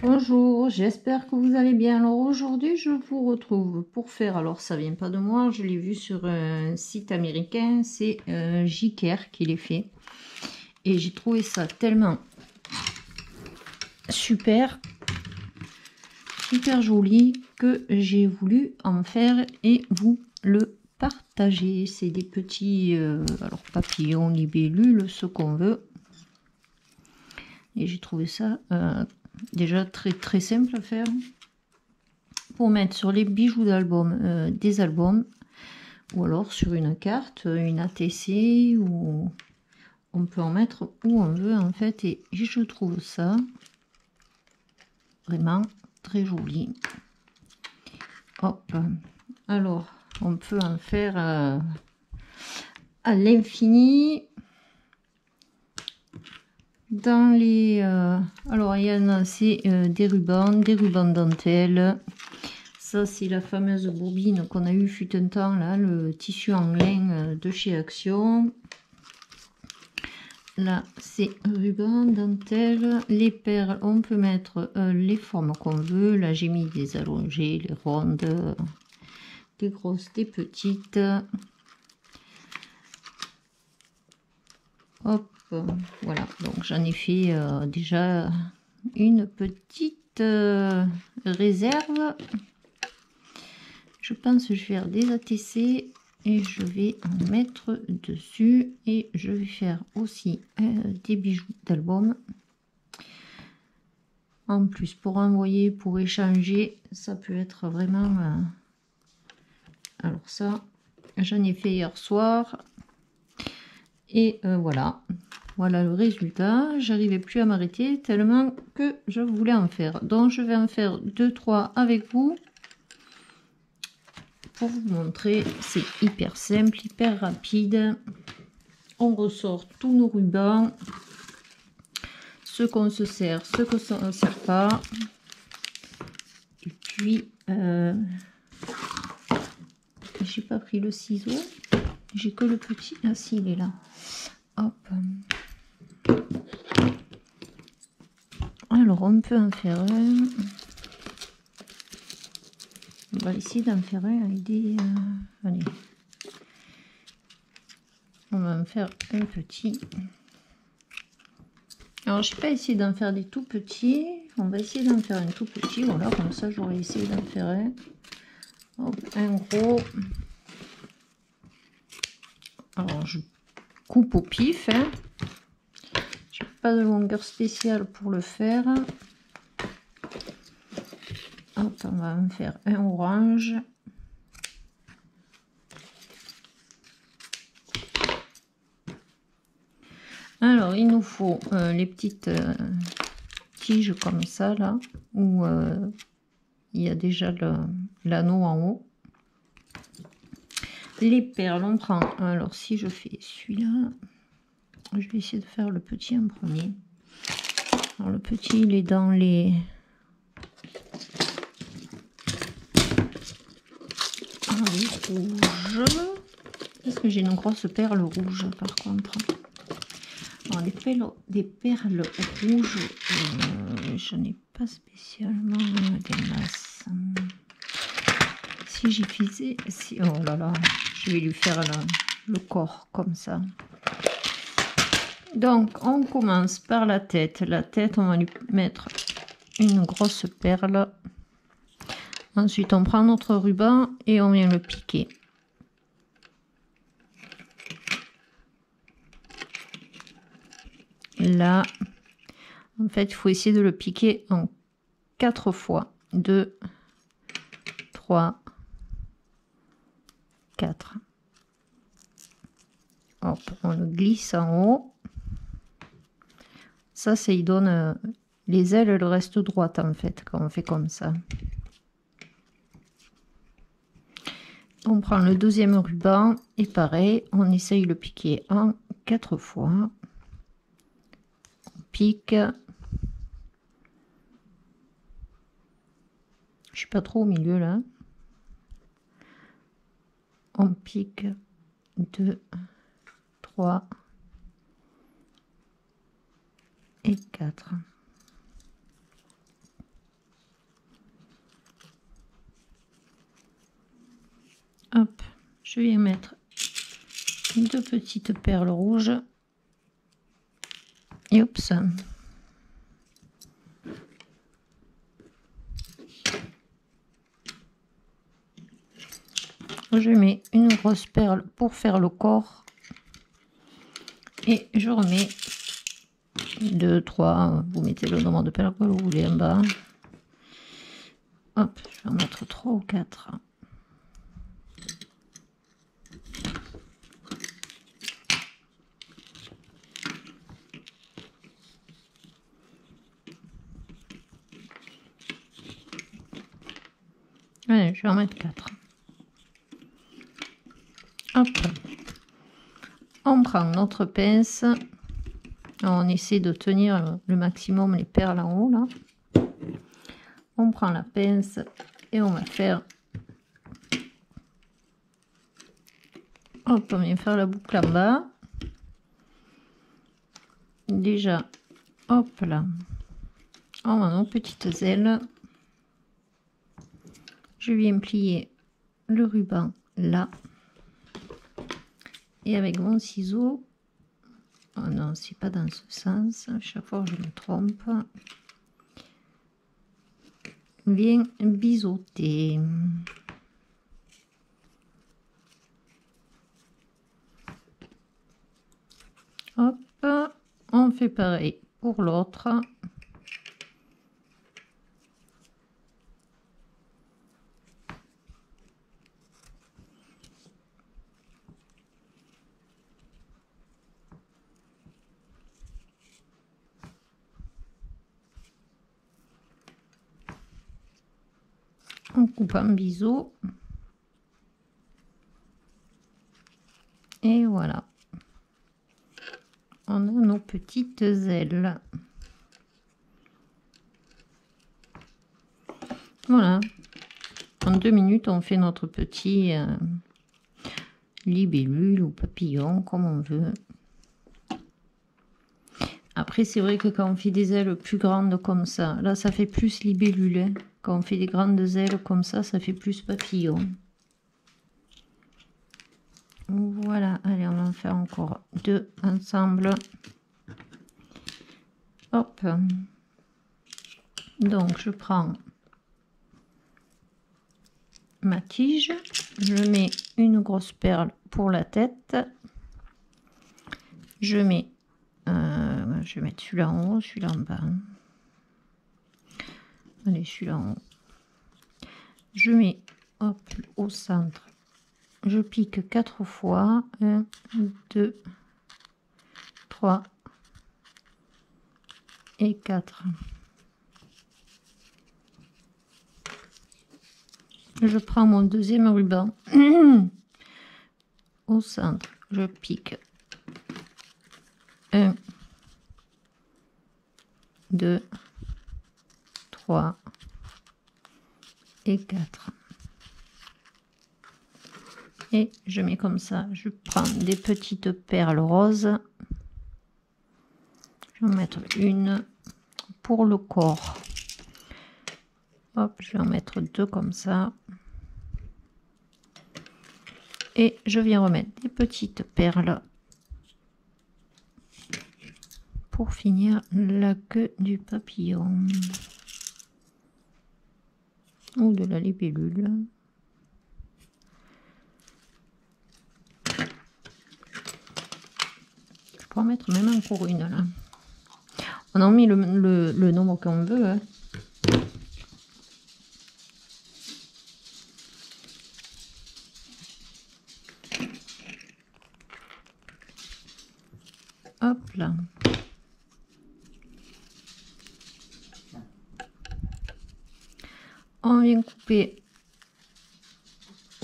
Bonjour, j'espère que vous allez bien. Alors aujourd'hui, je vous retrouve pour faire, alors ça vient pas de moi, je l'ai vu sur un site américain, c'est Jiker qui les fait. Et j'ai trouvé ça tellement super joli que j'ai voulu en faire et vous le partager. C'est des petits alors papillons, libellules, ce qu'on veut. Et j'ai trouvé ça déjà très simple à faire. Pour mettre sur les bijoux d'album, des albums, ou alors sur une carte, une ATC, ou on peut en mettre où on veut en fait. Et je trouve ça vraiment très joli. Hop, alors on peut en faire à l'infini. Dans les alors il y en a, c'est des rubans dentelle. Ça c'est la fameuse bobine qu'on a eu fut un temps là, le tissu en lin de chez Action. Là c'est ruban dentelle. Les perles, on peut mettre les formes qu'on veut. Là j'ai mis des allongées, les rondes, des grosses, des petites. Hop, voilà, donc j'en ai fait déjà une petite réserve. Je pense que je vais faire des ATC et je vais en mettre dessus. Et je vais faire aussi des bijoux d'album. En plus, pour envoyer, pour échanger, ça peut être vraiment... Alors ça, j'en ai fait hier soir. Et voilà. Voilà le résultat. J'arrivais plus à m'arrêter tellement que je voulais en faire. Donc je vais en faire 2-3 avec vous. Pour vous montrer, c'est hyper simple, hyper rapide. On ressort tous nos rubans. Ce qu'on se sert, ce qu'on ne sert pas. Et puis, j'ai pas pris le ciseau. J'ai que le petit. Ah si, il est là. Hop. Alors, on peut en faire un. On va essayer d'en faire un avec des... allez. On va en faire un petit. Alors, je n'ai pas essayé d'en faire des tout petits. On va essayer d'en faire un tout petit. Voilà, comme ça, j'aurais essayé d'en faire un. Hop, un gros. Alors, je coupe au pif. Hein. Je n'ai pas de longueur spéciale pour le faire. Hop, on va en faire un orange. Alors, il nous faut les petites tiges comme ça, là, où il y a déjà l'anneau en haut. Les perles, on prend... Alors, si je fais celui-là, je vais essayer de faire le petit en premier. Alors, le petit, il est dans les... les rouges. Est-ce que j'ai une grosse perle rouge, par contre? Alors, des perles rouges, je n'ai pas spécialement des masses. Si j'y faisais... Si, oh là là, je vais lui faire le corps comme ça. Donc, on commence par la tête. La tête, on va lui mettre une grosse perle. Ensuite, on prend notre ruban et on vient le piquer. Là, en fait, il faut essayer de le piquer en 4 fois. 2, 3, 4. Hop, on le glisse en haut. Ça, il donne les ailes, elles restent droites en fait, quand on fait comme ça. On prend le deuxième ruban et pareil, on essaye le piquer en 4 fois. On pique. Je suis pas trop au milieu là. On pique 2, 3 et 4. je vais mettre 2 petites perles rouges. Et hop ça. Je mets une grosse perle pour faire le corps. Et je remets 2, 3, vous mettez le nombre de perles que vous voulez en bas. Hop, je vais en mettre 3 ou 4. Allez, je vais en mettre 4. Hop. On prend notre pince. On essaie de tenir le maximum les perles en haut là. On prend la pince et on va faire. Hop, on vient faire la boucle en bas. Déjà, hop là. On a nos petites ailes. Je viens plier le ruban là. Et avec mon ciseau, oh non, c'est pas dans ce sens, chaque fois je me trompe, viens biseauter. Hop, on fait pareil pour l'autre. On coupe un biseau. Et voilà. On a nos petites ailes. Voilà. En 2 minutes, on fait notre petit libellule ou papillon, comme on veut. Après, c'est vrai que quand on fait des ailes plus grandes comme ça, là, ça fait plus libellule. Hein. Quand on fait des grandes ailes comme ça fait plus papillon. Voilà, allez, on va en faire encore 2 ensemble. Hop. Donc, je prends ma tige. Je mets une grosse perle pour la tête. Je mets... je vais mettre celui-là en haut, celui-là en bas. Allez, celui-là en haut. Je mets, hop, au centre. Je pique 4 fois. 1, 2, 3 et 4. Je prends mon deuxième ruban. Au centre, je pique. 1, 2, 3 et 4. Et je mets comme ça. Je prends des petites perles roses. Je vais en mettre une pour le corps. Hop, je vais en mettre 2 comme ça. Et je viens remettre des petites perles pour finir la queue du papillon ou de la libellule. Je peux en mettre même encore une là. On en met le nombre qu'on veut. Hein. Hop là. On vient couper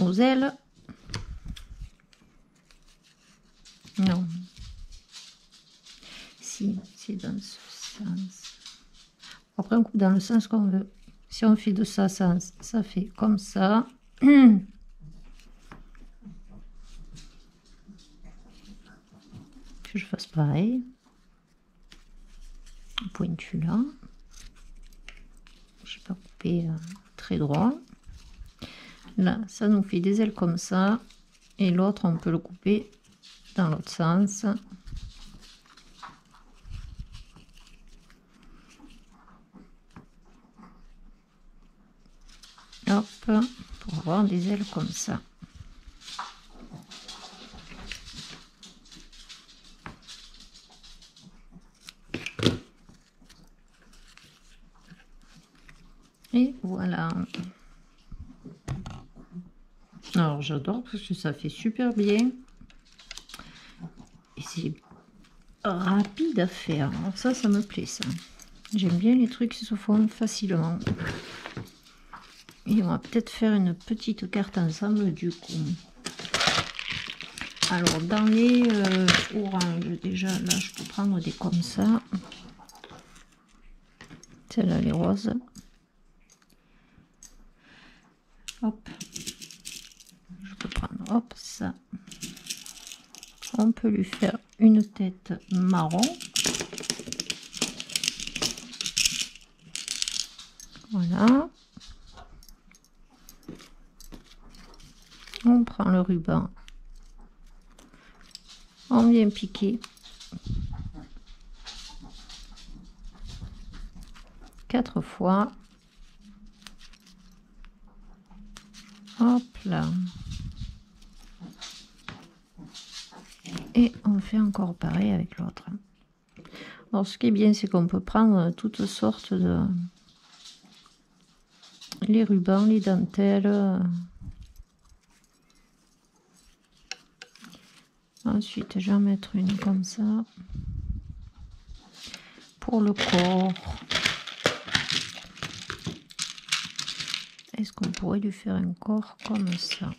aux ailes. Non. Si, c'est dans ce sens. Après, on coupe dans le sens qu'on veut. Si on fait de ça, ça fait comme ça. Que je fasse pareil. Pointu là. Je n'ai pas coupé très droit. Là, ça nous fait des ailes comme ça. Et l'autre, on peut le couper dans l'autre sens. Hop, pour avoir des ailes comme ça. Et voilà. Alors j'adore parce que ça fait super bien. Et c'est rapide à faire. Alors ça me plaît ça. J'aime bien les trucs qui se font facilement. Et on va peut-être faire une petite carte ensemble du coup. Alors dans les oranges, déjà là je peux prendre des comme ça. Celle-là les roses. Hop. Je peux prendre hop ça. On peut lui faire une tête marron. Voilà. On prend le ruban. On vient piquer 4 fois. Hop là. Et on fait encore pareil avec l'autre. Alors ce qui est bien, c'est qu'on peut prendre toutes sortes de... les rubans, les dentelles. Ensuite, je vais en mettre une comme ça. Pour le corps. Est-ce qu'on pourrait lui faire un corps comme ça?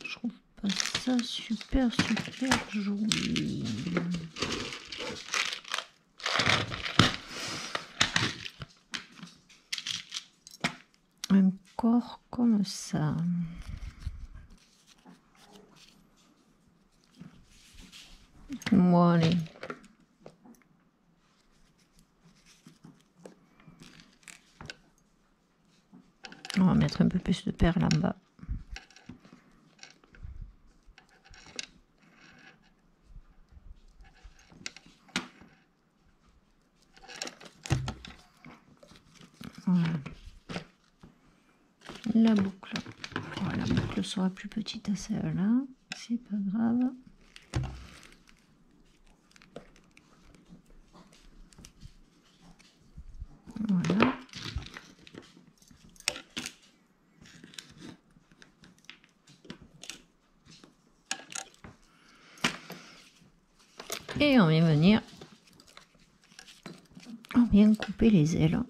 Je trouve pas ça super joli. Un corps comme ça. Bon, allez. On va mettre un peu plus de perles en bas. Voilà. La boucle. Voilà, la boucle sera plus petite à celle-là. C'est pas grave. Voilà. Et on vient venir, on vient couper les ailes.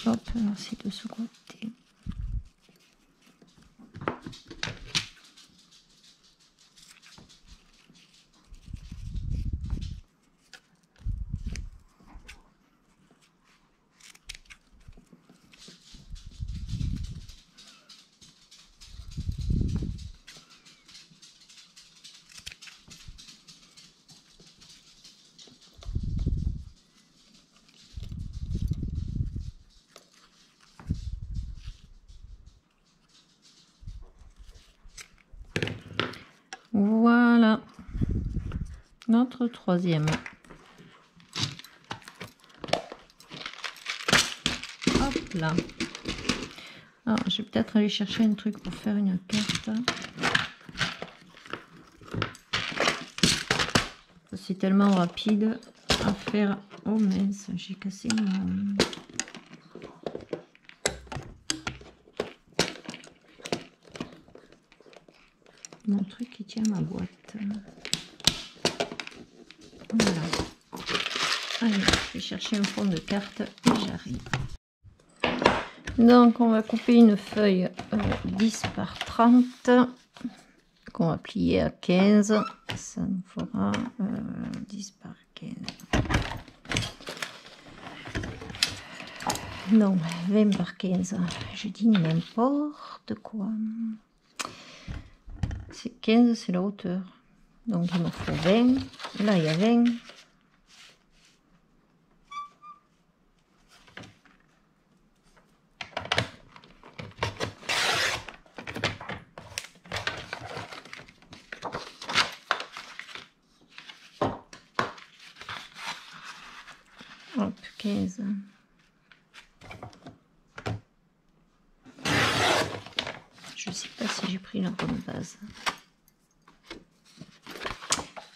Hop, alors c'est de ce côté. Voilà notre troisième. Hop là. Alors je vais peut-être aller chercher un truc pour faire une carte. C'est tellement rapide à faire. Oh mince, j'ai cassé mon truc qui tient ma boîte. Voilà. Allez, je vais chercher un fond de carte et j'arrive. Donc on va couper une feuille 10 par 30 qu'on va plier à 15. Ça nous fera 10 par 15. Non, 20 par 15. Je dis n'importe quoi. C'est 15, c'est la hauteur. Donc il me faut 20. Là il y a 20. 15. Je sais pas si j'ai pris la bonne base.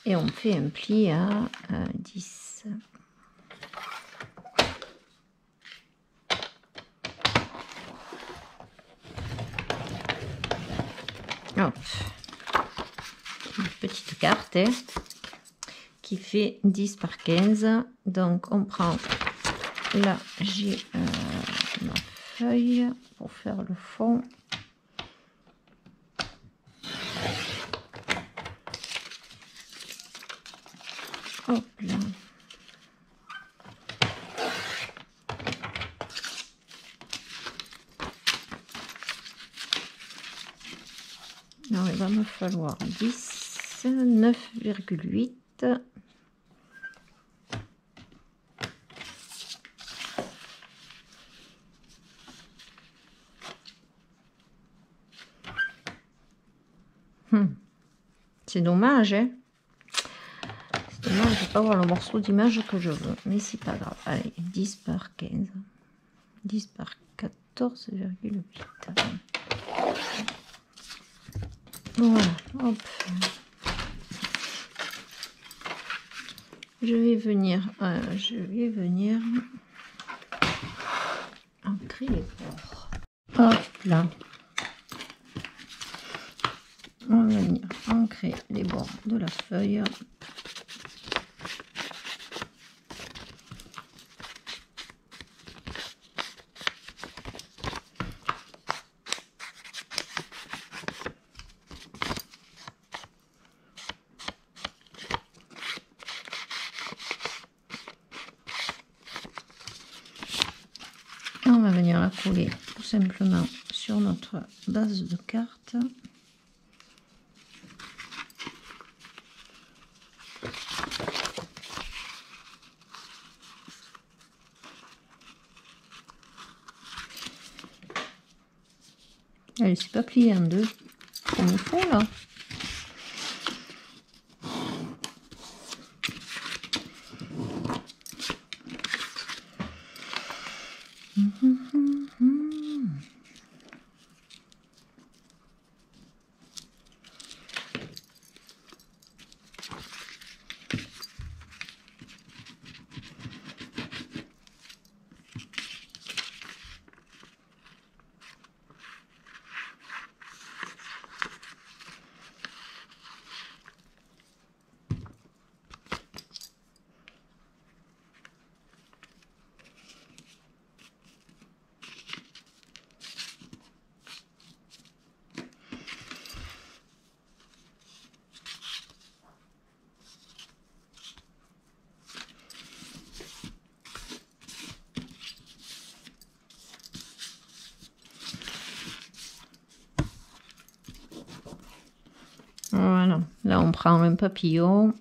Et on fait un pli à 10. Hop. Une petite carte hein, qui fait 10 par 15. Donc on prend, là j'ai ma feuille pour faire le fond. Hop là. Alors, il va me falloir 10, 9,8. C'est dommage, hein. C'est dommage, je ne vais pas avoir le morceau d'image que je veux, mais c'est pas grave. Allez, 10 par 15. 10 par 14,8. Voilà, hop. Je vais venir ancrer les bords. Hop là. On va venir ancrer les bords de la feuille. On va venir la coller tout simplement sur notre base de carte. Elle s'est pas pliée en deux comme il faut là. Voilà, là on prend un papillon.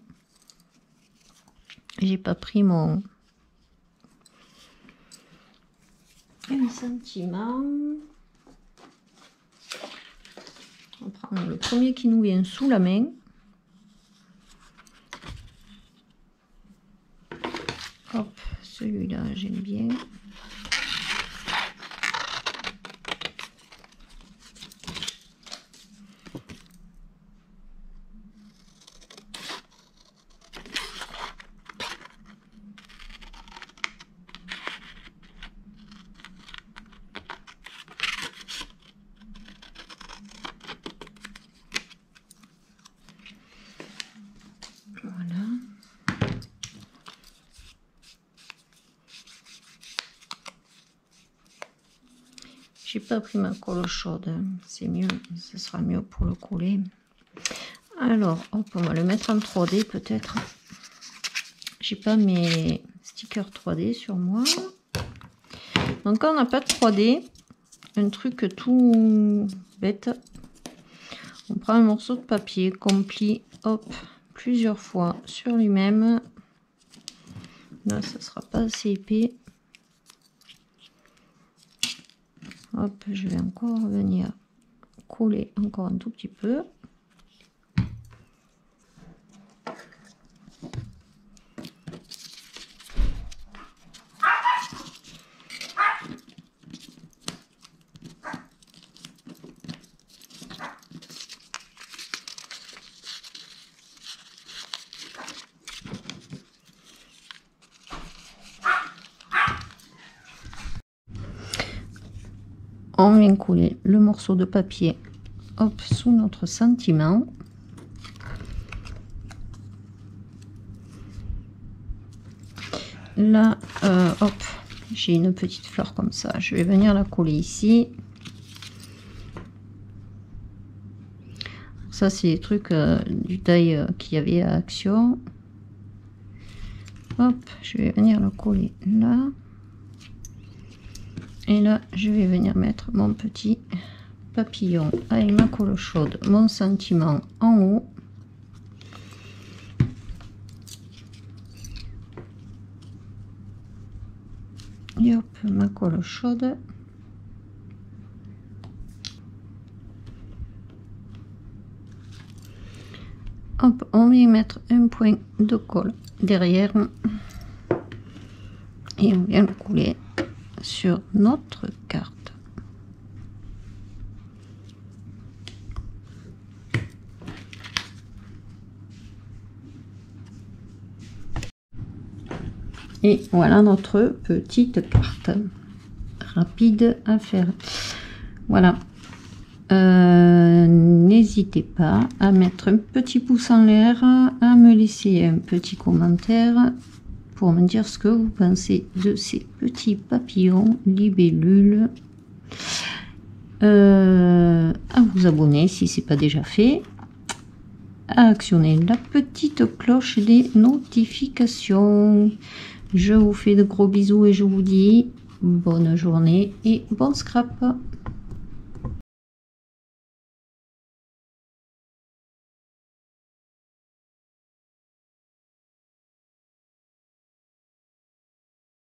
J'ai pas pris mon sentiment. On prend le premier qui nous vient sous la main. Hop, celui-là j'aime bien. J'ai pas pris ma colle chaude, c'est mieux, ce sera mieux pour le coller. Alors, hop, on va le mettre en 3D peut-être. J'ai pas mes stickers 3D sur moi. Donc quand on n'a pas de 3D, un truc tout bête, on prend un morceau de papier qu'on plie, hop, plusieurs fois sur lui-même. Là, ça sera pas assez épais. Hop, je vais encore venir coller encore un tout petit peu. on vient coller le morceau de papier, hop, sous notre sentiment. Là, hop, j'ai une petite fleur comme ça, je vais venir la coller ici. Ça, c'est les trucs du taille qu'il y avait à Action. Hop, je vais venir la coller là. Et là, je vais venir mettre mon petit papillon avec ma colle chaude, mon sentiment en haut. Et hop, ma colle chaude. Hop, on vient mettre un point de colle derrière et on vient le couler sur notre carte. Et voilà notre petite carte rapide à faire. Voilà. N'hésitez pas à mettre un petit pouce en l'air, à me laisser un petit commentaire pour me dire ce que vous pensez de ces petits papillons libellules, à vous abonner si ce n'est pas déjà fait, à actionner la petite cloche des notifications. Je vous fais de gros bisous et je vous dis bonne journée et bon scrap.